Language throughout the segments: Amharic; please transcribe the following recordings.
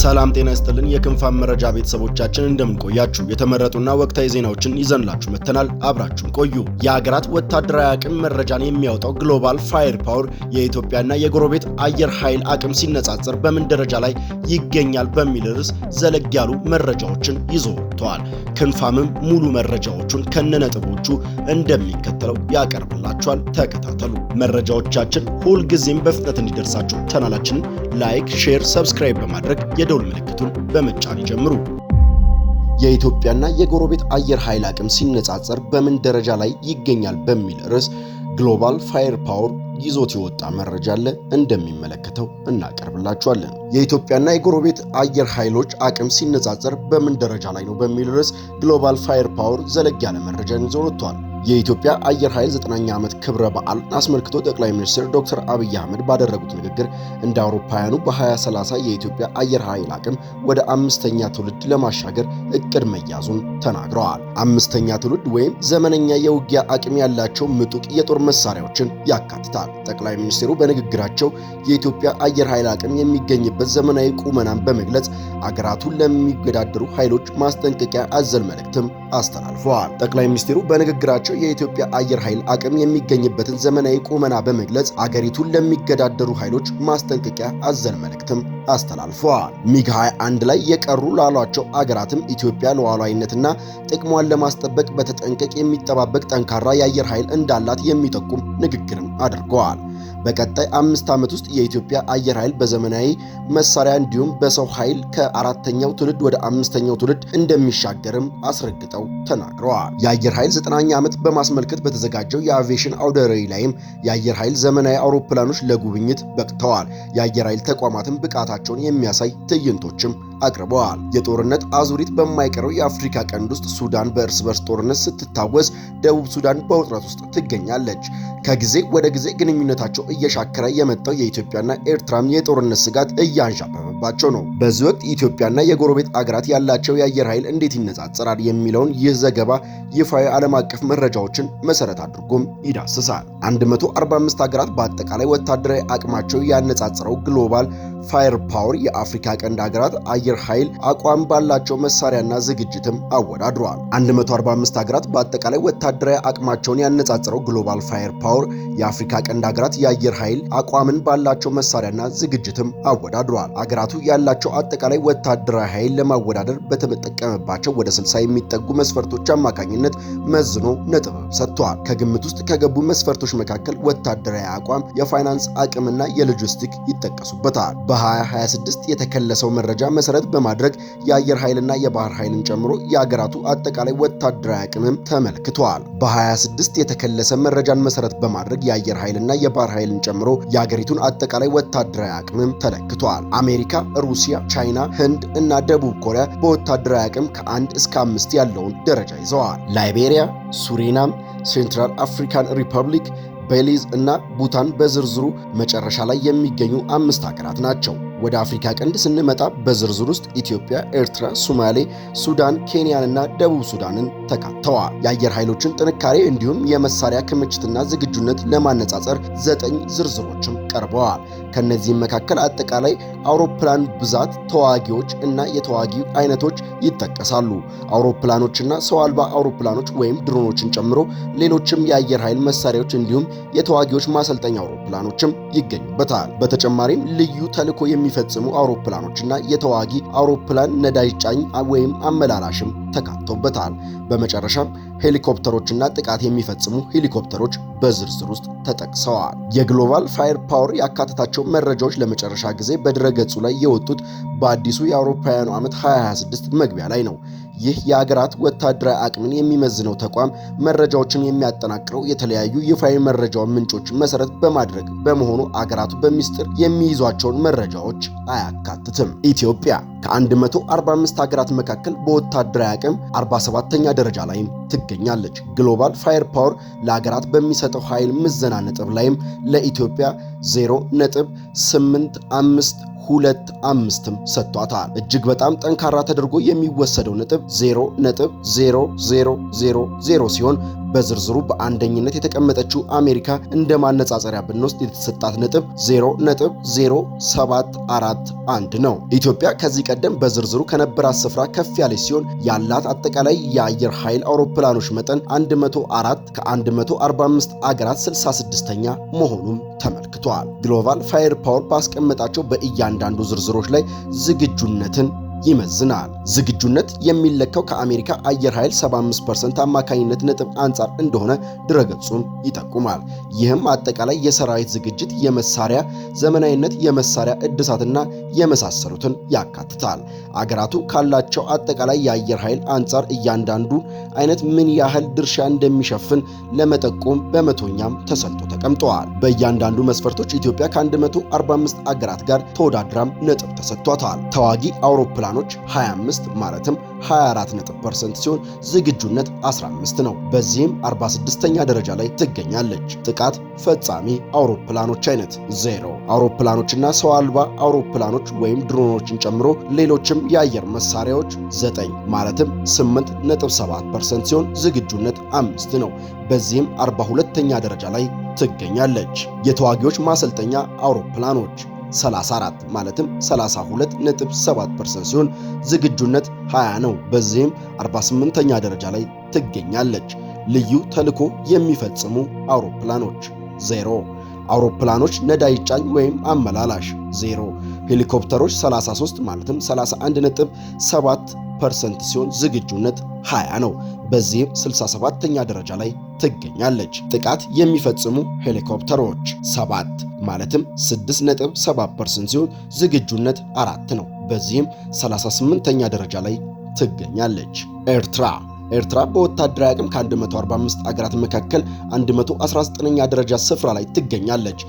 ሰላም ጤና ይስጥልን የክንፋን መረጃ ቤተሰቦቻችን እንደምን ቆያችሁ? የተመረጡና ወቅታዊ ዜናዎችን ይዘንላችሁ መተናል። አብራችሁን ቆዩ። የሀገራት ወታደራዊ አቅም መረጃን የሚያወጣው ግሎባል ፋየር ፓወር የኢትዮጵያና የጎረቤት አየር ኃይል አቅም ሲነጻጸር በምን ደረጃ ላይ ይገኛል በሚል ርዕስ ዘለግ ያሉ መረጃዎችን ይዞ ወጥቷል። ክንፋምም ሙሉ መረጃዎቹን ከነነጥቦቹ እንደሚከተለው ያቀርብላችኋል። ተከታተሉ። መረጃዎቻችን ሁልጊዜም በፍጥነት እንዲደርሳችሁ ቻናላችንን ላይክ፣ ሼር፣ ሰብስክራይብ በማድረግ የደውል ምልክቱን በመጫን ይጀምሩ። የኢትዮጵያና የጎረቤት አየር ኃይል አቅም ሲነጻጸር በምን ደረጃ ላይ ይገኛል በሚል ርዕስ ግሎባል ፋየር ፓወር ይዞት የወጣ መረጃ አለ፣ እንደሚመለከተው እናቀርብላችኋለን። የኢትዮጵያና የጎረቤት አየር ኃይሎች አቅም ሲነጻጸር በምን ደረጃ ላይ ነው በሚል ርዕስ ግሎባል ፋየር ፓወር ዘለግ ያለ መረጃን ይዞ ወጥቷል። የኢትዮጵያ አየር ኃይል 9ኛ ዓመት ክብረ በዓል አስመልክቶ ጠቅላይ ሚኒስትር ዶክተር አብይ አህመድ ባደረጉት ንግግር እንደ አውሮፓውያኑ በ2030 የኢትዮጵያ አየር ኃይል አቅም ወደ 5ኛ ትውልድ ለማሻገር እቅድ መያዙን ተናግረዋል። 5ኛ ትውልድ ወይም ዘመነኛ የውጊያ አቅም ያላቸው ምጡቅ የጦር መሳሪያዎችን ያካትታል። ጠቅላይ ሚኒስትሩ በንግግራቸው የኢትዮጵያ አየር ኃይል አቅም የሚገኝበት ዘመናዊ ቁመናን በመግለጽ አገራቱን ለሚገዳደሩ ኃይሎች ማስጠንቀቂያ አዘል መልእክትም አስተላልፈዋል። ጠቅላይ ሚኒስትሩ በንግግራቸው የኢትዮጵያ አየር ኃይል አቅም የሚገኝበትን ዘመናዊ ቁመና በመግለጽ አገሪቱን ለሚገዳደሩ ኃይሎች ማስጠንቀቂያ አዘል መልእክትም አስተላልፈዋል። ሚግ 21 ላይ የቀሩ ላሏቸው አገራትም ኢትዮጵያ ሉዓላዊነትና ጥቅሟን ለማስጠበቅ በተጠንቀቅ የሚጠባበቅ ጠንካራ የአየር ኃይል እንዳላት የሚጠቁም ንግግርም አድርገዋል። በቀጣይ 5 ዓመት ውስጥ የኢትዮጵያ አየር ኃይል በዘመናዊ መሳሪያ እንዲሁም በሰው ኃይል ከ4ኛው ትውልድ ወደ 5ኛው ትውልድ እንደሚሻገርም አስረግጠው ተናግረዋል። የአየር ኃይል 9ኛ ዓመት በማስመልከት በተዘጋጀው የአቪዬሽን አውደ ርዕይ ላይም የአየር ኃይል ዘመናዊ አውሮፕላኖች ለጉብኝት በቅተዋል። የአየር ኃይል ተቋማትን ብቃታቸውን የሚያሳይ ትዕይንቶችም አቅርበዋል። የጦርነት አዙሪት በማይቀረው የአፍሪካ ቀንድ ውስጥ ሱዳን በእርስ በርስ ጦርነት ስትታወስ፣ ደቡብ ሱዳን በውጥረት ውስጥ ትገኛለች። ከጊዜ ወደ ጊዜ ግንኙነታቸው እየሻከረ የመጣው የኢትዮጵያና ኤርትራም የጦርነት ስጋት እያንዣበበባቸው ነው። በዚህ ወቅት ኢትዮጵያና የጎረቤት አገራት ያላቸው የአየር ኃይል እንዴት ይነጻጸራል የሚለውን ይህ ዘገባ ይፋዊ ዓለም አቀፍ መረጃዎችን መሰረት አድርጎም ይዳስሳል። 145 ሀገራት በአጠቃላይ ወታደራዊ አቅማቸው ያነጻጸረው ግሎባል ፋየር ፓወር የአፍሪካ ቀንድ ሀገራት አየር ኃይል አቋም ባላቸው መሳሪያና ዝግጅትም አወዳድሯል። 145 ሀገራት በአጠቃላይ ወታደራዊ አቅማቸውን ያነጻጸረው ግሎባል ፋየር ፓወር የአፍሪካ ቀንድ ሀገራት የአየር ኃይል አቋምን ባላቸው መሳሪያና ዝግጅትም አወዳድሯል። ሀገራቱ ያላቸው አጠቃላይ ወታደራዊ ኃይል ለማወዳደር በተጠቀመባቸው ወደ 60 የሚጠጉ መስፈርቶች አማካኝነት መዝኖ ነጥብ ሰጥቷል። ከግምት ውስጥ ከገቡ መስፈርቶች መካከል ወታደራዊ አቋም፣ የፋይናንስ አቅምና የሎጂስቲክ ይጠቀሱበታል። በ2026 የተከለሰው መረጃ መሰረት በማድረግ የአየር ኃይልና የባህር ኃይልን ጨምሮ የአገራቱ አጠቃላይ ወታደራዊ አቅምም ተመልክቷል። በ2026 የተከለሰ መረጃን መሰረት በማድረግ የአየር ኃይልና የባህር ኃይልን ጨምሮ የአገሪቱን አጠቃላይ ወታደራዊ አቅምም ተለክቷል። አሜሪካ፣ ሩሲያ፣ ቻይና፣ ህንድ እና ደቡብ ኮሪያ በወታደራዊ አቅም ከ1 እስከ 5 ያለውን ደረጃ ይዘዋል። ላይቤሪያ፣ ሱሪናም፣ ሴንትራል አፍሪካን ሪፐብሊክ፣ ቤሊዝ እና ቡታን በዝርዝሩ መጨረሻ ላይ የሚገኙ 5 ሀገራት ናቸው። ወደ አፍሪካ ቀንድ ስንመጣ በዝርዝር ውስጥ ኢትዮጵያ፣ ኤርትራ፣ ሶማሌ፣ ሱዳን፣ ኬንያንና ደቡብ ሱዳንን ተካተዋል። የአየር ኃይሎችን ጥንካሬ እንዲሁም የመሳሪያ ክምችትና ዝግጁነት ለማነጻጸር 9 ዝርዝሮችም ቀርበዋል። ከነዚህም መካከል አጠቃላይ አውሮፕላን ብዛት፣ ተዋጊዎች እና የተዋጊ አይነቶች ይጠቀሳሉ። አውሮፕላኖችና ሰው አልባ አውሮፕላኖች ወይም ድሮኖችን ጨምሮ ሌሎችም የአየር ኃይል መሳሪያዎች እንዲሁም የተዋጊዎች ማሰልጠኛ አውሮፕላኖችም ይገኙበታል። በተጨማሪም ልዩ ተልዕኮ የሚፈጽሙ አውሮፕላኖችና የተዋጊ አውሮፕላን ነዳጅ ጫኝ ወይም አመላላሽም ተካተውበታል። በመጨረሻም ሄሊኮፕተሮችና ጥቃት የሚፈጽሙ ሄሊኮፕተሮች በዝርዝር ውስጥ ተጠቅሰዋል። የግሎባል ፋየር ፓወር ያካተታቸው መረጃዎች ለመጨረሻ ጊዜ በድረገጹ ላይ የወጡት በአዲሱ የአውሮፓውያኑ ዓመት 2026 መግቢያ ላይ ነው። ይህ የአገራት ወታደራዊ አቅምን የሚመዝነው ተቋም መረጃዎችን የሚያጠናቅረው የተለያዩ ይፋዊ መረጃ ምንጮች መሰረት በማድረግ በመሆኑ አገራቱ በሚስጥር የሚይዟቸውን መረጃዎች አያካትትም። ኢትዮጵያ ከ145 ሀገራት መካከል በወታደራዊ አቅም 47ኛ ደረጃ ላይም ትገኛለች። ግሎባል ፋየር ፓወር ለአገራት በሚሰጠው ኃይል ምዘና ነጥብ ላይም ለኢትዮጵያ 0.8525ም ሰጥቷታል። እጅግ በጣም ጠንካራ ተደርጎ የሚወሰደው ነጥብ 0.0000 ሲሆን በዝርዝሩ በአንደኝነት የተቀመጠችው አሜሪካ እንደ ማነጻጸሪያ ብንወስድ የተሰጣት ነጥብ 0.0741 ነው። ኢትዮጵያ ከዚህ ቀደም በዝርዝሩ ከነበራት ስፍራ ከፍ ያለች ሲሆን ያላት አጠቃላይ የአየር ኃይል አውሮፕላኖች መጠን 104 ከ145 አገራት 66ኛ መሆኑም ተመልክቷል። ግሎባል ፋየር ፓወር ባስቀመጣቸው በእያንዳንዱ ዝርዝሮች ላይ ዝግጁነትን ይመዝናል። ዝግጁነት የሚለካው ከአሜሪካ አየር ኃይል 75% አማካኝነት ነጥብ አንጻር እንደሆነ ድረገጹም ይጠቁማል። ይህም አጠቃላይ የሰራዊት ዝግጅት፣ የመሳሪያ ዘመናዊነት፣ የመሳሪያ እድሳትና የመሳሰሉትን ያካትታል። አገራቱ ካላቸው አጠቃላይ የአየር ኃይል አንጻር እያንዳንዱ አይነት ምን ያህል ድርሻ እንደሚሸፍን ለመጠቆም በመቶኛም ተሰልቶ ተቀምጠዋል። በእያንዳንዱ መስፈርቶች ኢትዮጵያ ከ145 አገራት ጋር ተወዳድራም ነጥብ ተሰጥቷታል። ተዋጊ አውሮፕላኖች 25 ማለትም 24% ሲሆን ዝግጁነት 15 ነው። በዚህም 46ኛ ደረጃ ላይ ትገኛለች። ጥቃት ፈጻሚ አውሮፕላኖች አይነት 0። አውሮፕላኖችና ሰው አልባ አውሮፕላኖች ወይም ድሮኖችን ጨምሮ ሌሎችም የአየር መሳሪያዎች 9 ማለትም 8.7% ሲሆን ዝግጁነት 5 ነው። በዚህም 42ኛ ደረጃ ላይ ትገኛለች። የተዋጊዎች ማሰልጠኛ አውሮፕላኖች 34 ማለትም 32.7% ሲሆን ዝግጁነት 20 ነው። በዚህም 48ኛ ደረጃ ላይ ትገኛለች። ልዩ ተልዕኮ የሚፈጽሙ አውሮፕላኖች 0። አውሮፕላኖች ነዳጅ ጫኝ ወይም አመላላሽ 0። ሄሊኮፕተሮች 33 ማለትም 31.7% ሲሆን ዝግጁነት 20 ነው። በዚህም 67ኛ ደረጃ ላይ ትገኛለች። ጥቃት የሚፈጽሙ ሄሊኮፕተሮች 7 ማለትም 6.7% ሲሆን ዝግጁነት 4 ነው። በዚህም 38ኛ ደረጃ ላይ ትገኛለች። ኤርትራ በወታደራዊ አቅም ከ145 አገራት መካከል 119ኛ ደረጃ ስፍራ ላይ ትገኛለች።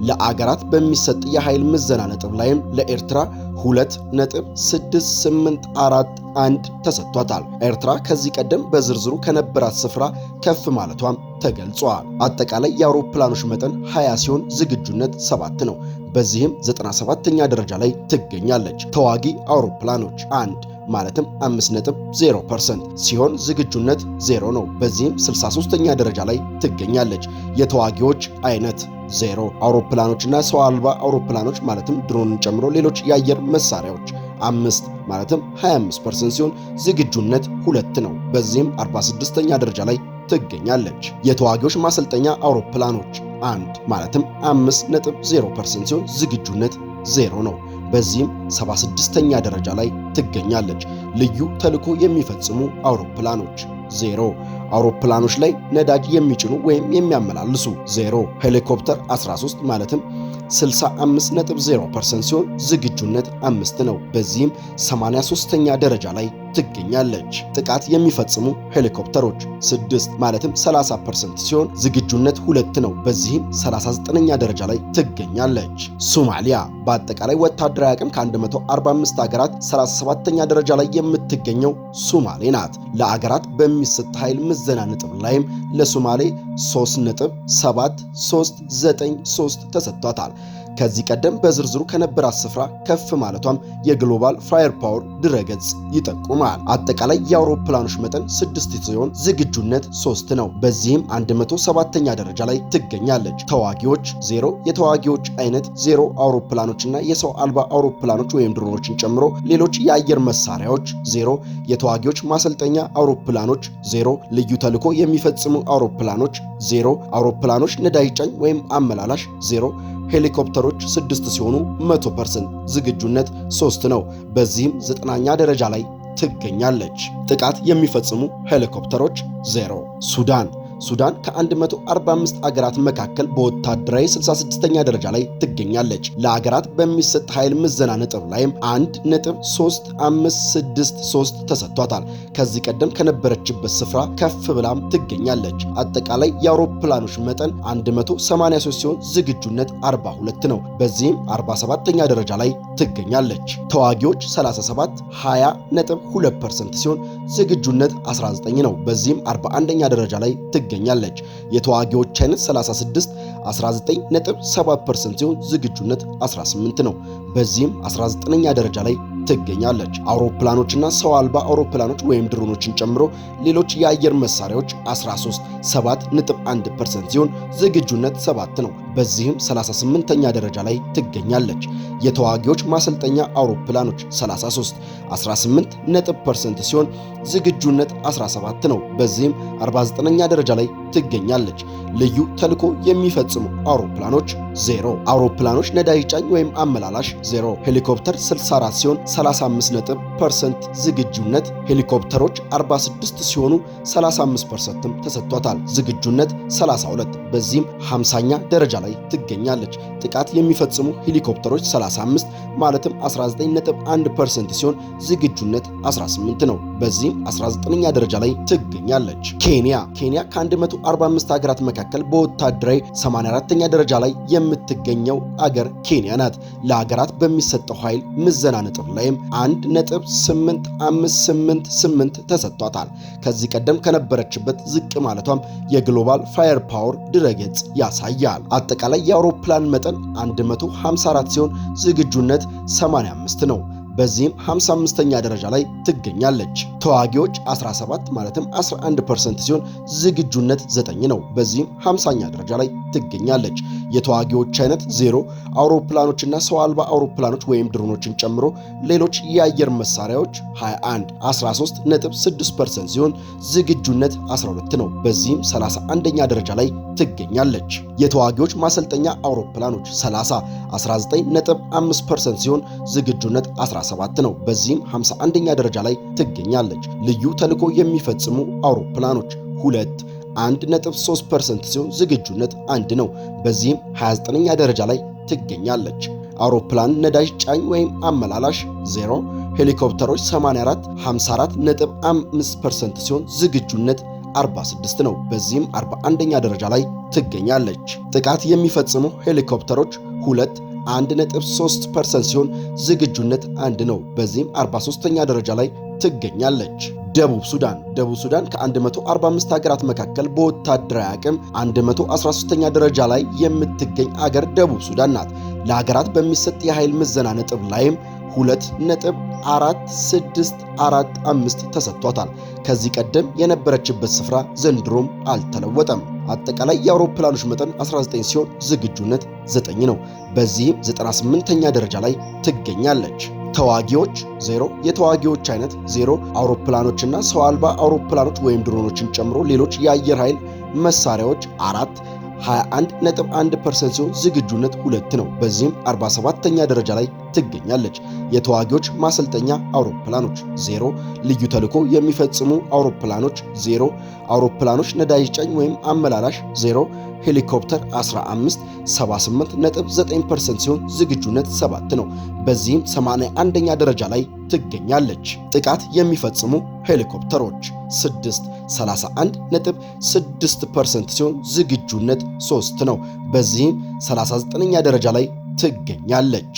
ለአገራት በሚሰጥ የኃይል ምዘና ነጥብ ላይም ለኤርትራ 2.6841 ተሰጥቷታል። ኤርትራ ከዚህ ቀደም በዝርዝሩ ከነበራት ስፍራ ከፍ ማለቷም ተገልጿል። አጠቃላይ የአውሮፕላኖች መጠን 20 ሲሆን ዝግጁነት 7 ነው። በዚህም 97ኛ ደረጃ ላይ ትገኛለች። ተዋጊ አውሮፕላኖች 1 ማለትም 5.0% ሲሆን ዝግጁነት 0 ነው። በዚህም 63ኛ ደረጃ ላይ ትገኛለች። የተዋጊዎች አይነት 0። አውሮፕላኖችና ሰው አልባ አውሮፕላኖች ማለትም ድሮንን ጨምሮ ሌሎች የአየር መሳሪያዎች 5 ማለትም 25% ሲሆን ዝግጁነት 2 ነው። በዚህም 46ኛ ደረጃ ላይ ትገኛለች። የተዋጊዎች ማሰልጠኛ አውሮፕላኖች 1 ማለትም 5.0% ሲሆን ዝግጁነት 0 ነው። በዚህም 76ኛ ደረጃ ላይ ትገኛለች። ልዩ ተልዕኮ የሚፈጽሙ አውሮፕላኖች 0። አውሮፕላኖች ላይ ነዳጅ የሚጭኑ ወይም የሚያመላልሱ 0። ሄሊኮፕተር 13 ማለትም 65.0% ሲሆን ዝግጁነት 5 ነው። በዚህም 83ኛ ደረጃ ላይ ትገኛለች። ጥቃት የሚፈጽሙ ሄሊኮፕተሮች 6 ማለትም 30% ሲሆን ዝግጁነት 2 ነው። በዚህም 39ኛ ደረጃ ላይ ትገኛለች። ሶማሊያ በአጠቃላይ ወታደራዊ አቅም ከ145 ሀገራት 37ኛ ደረጃ ላይ የምትገኘው ሶማሌ ናት። ለአገራት በሚሰጥ ኃይል ምዘና ነጥብ ላይም ለሶማሌ 3.7393 ተሰጥቷታል። ከዚህ ቀደም በዝርዝሩ ከነበራት ስፍራ ከፍ ማለቷም የግሎባል ፋየር ፓወር ድረገጽ ይጠቁማል። አጠቃላይ የአውሮፕላኖች መጠን 6 ሲሆን ዝግጁነት 3 ነው። በዚህም 107ኛ ደረጃ ላይ ትገኛለች። ተዋጊዎች 0። የተዋጊዎች አይነት 0። አውሮፕላኖችና የሰው አልባ አውሮፕላኖች ወይም ድሮኖችን ጨምሮ ሌሎች የአየር መሳሪያዎች 0። የተዋጊዎች ማሰልጠኛ አውሮፕላኖች 0። ልዩ ተልዕኮ የሚፈጽሙ አውሮፕላኖች 0። አውሮፕላኖች ነዳጅ ጫኝ ወይም አመላላሽ 0። ሄሊኮፕተሮች 6 ሲሆኑ 100% ዝግጁነት 3 ነው። በዚህም 9ኛ ደረጃ ላይ ትገኛለች። ጥቃት የሚፈጽሙ ሄሊኮፕተሮች 0። ሱዳን ከ145 አገራት መካከል በወታደራዊ 66ኛ ደረጃ ላይ ትገኛለች። ለአገራት በሚሰጥ ኃይል ምዘና ነጥብ ላይም 1.3563 ተሰጥቷታል። ከዚህ ቀደም ከነበረችበት ስፍራ ከፍ ብላም ትገኛለች። አጠቃላይ የአውሮፕላኖች መጠን 183 ሲሆን ዝግጁነት 42 ነው። በዚህም 47ኛ ደረጃ ላይ ትገኛለች። ተዋጊዎች 37 20.2% ሲሆን ዝግጁነት 19 ነው። በዚህም 41ኛ ደረጃ ላይ ትገኛለች። የተዋጊዎች አይነት 36 19.7% ሲሆን ዝግጁነት 18 ነው። በዚህም 19ኛ ደረጃ ላይ ትገኛለች። አውሮፕላኖችና ሰው አልባ አውሮፕላኖች ወይም ድሮኖችን ጨምሮ ሌሎች የአየር መሳሪያዎች 13.1% ሲሆን ዝግጁነት 7 ነው። በዚህም 38ኛ ደረጃ ላይ ትገኛለች። የተዋጊዎች ማሰልጠኛ አውሮፕላኖች 33 18% ሲሆን ዝግጁነት 17 ነው። በዚህም 49ኛ ደረጃ ላይ ትገኛለች። ልዩ ተልዕኮ የሚፈጽሙ አውሮፕላኖች 0። አውሮፕላኖች ነዳጅ ጫኝ ወይም አመላላሽ 0። ሄሊኮፕተር 64 ሲሆን 35% ዝግጁነት። ሄሊኮፕተሮች 46 ሲሆኑ 35%ም ተሰጥቷታል። ዝግጁነት 32። በዚህም 50ኛ ደረጃ ላይ ትገኛለች። ጥቃት የሚፈጽሙ ሄሊኮፕተሮች 35 ማለትም 19.1% ሲሆን ዝግጁነት 18 ነው። በዚህም 19ኛ ደረጃ ላይ ትገኛለች። ኬንያ ከ145 ሀገራት መካከል በወታደራዊ 84ኛ ደረጃ ላይ የምትገኘው አገር ኬንያ ናት። ለሀገራት በሚሰጠው ኃይል ምዘና ነጥብ ላይም 1.8588 ተሰጥቷታል። ከዚህ ቀደም ከነበረችበት ዝቅ ማለቷም የግሎባል ፋየር ፓወር ድረገጽ ያሳያል። አጠቃላይ የአውሮፕላን መጠን 154 ሲሆን ዝግጁነት 85 ነው። በዚህም 55ኛ ደረጃ ላይ ትገኛለች። ተዋጊዎች 17 ማለትም 11% ሲሆን ዝግጁነት 9 ነው። በዚህም 50ኛ ደረጃ ላይ ትገኛለች። የተዋጊዎች አይነት 0። አውሮፕላኖችና ሰው አልባ አውሮፕላኖች ወይም ድሮኖችን ጨምሮ ሌሎች የአየር መሳሪያዎች 21 13.6% ሲሆን ዝግጁነት 12 ነው። በዚህም 31ኛ ደረጃ ላይ ትገኛለች። የተዋጊዎች ማሰልጠኛ አውሮፕላኖች 30 19.5% ሲሆን ዝግጁነት 17 ነው። በዚህም 51ኛ ደረጃ ላይ ትገኛለች። ልዩ ተልዕኮ የሚፈጽሙ አውሮፕላኖች 2 1.3% ሲሆን ዝግጁነት 1 ነው። በዚህም 29ኛ ደረጃ ላይ ትገኛለች። አውሮፕላን ነዳጅ ጫኝ ወይም አመላላሽ 0። ሄሊኮፕተሮች 84 54.5% ሲሆን ዝግጁነት 46 ነው። በዚህም 41ኛ ደረጃ ላይ ትገኛለች። ጥቃት የሚፈጽሙ ሄሊኮፕተሮች 2 1.3% ሲሆን ዝግጁነት 1 ነው። በዚህም 43ኛ ደረጃ ላይ ትገኛለች። ደቡብ ሱዳን ከ145 ሀገራት መካከል በወታደራዊ አቅም 113ኛ ደረጃ ላይ የምትገኝ አገር ደቡብ ሱዳን ናት። ለሀገራት በሚሰጥ የኃይል ምዘና ነጥብ ላይም 2.4645 ተሰጥቷታል። ከዚህ ቀደም የነበረችበት ስፍራ ዘንድሮም አልተለወጠም። አጠቃላይ የአውሮፕላኖች መጠን 19 ሲሆን ዝግጁነት 9 ነው። በዚህም 98ኛ ደረጃ ላይ ትገኛለች። ተዋጊዎች 0። የተዋጊዎች አይነት 0። አውሮፕላኖችና ሰው አልባ አውሮፕላኖች ወይም ድሮኖችን ጨምሮ ሌሎች የአየር ኃይል መሳሪያዎች 4 21.1% ሲሆን ዝግጁነት 2 ነው። በዚህም 47ኛ ደረጃ ላይ ትገኛለች። የተዋጊዎች ማሰልጠኛ አውሮፕላኖች 0። ልዩ ተልዕኮ የሚፈጽሙ አውሮፕላኖች 0። አውሮፕላኖች ነዳጅ ጫኝ ወይም አመላላሽ 0። ሄሊኮፕተር 15 78.9% ሲሆን ዝግጁነት 7 ነው። በዚህም 81ኛ ደረጃ ላይ ትገኛለች። ጥቃት የሚፈጽሙ ሄሊኮፕተሮች 6 31.6% ሲሆን ዝግጁነት 3 ነው። በዚህም 39ኛ ደረጃ ላይ ትገኛለች።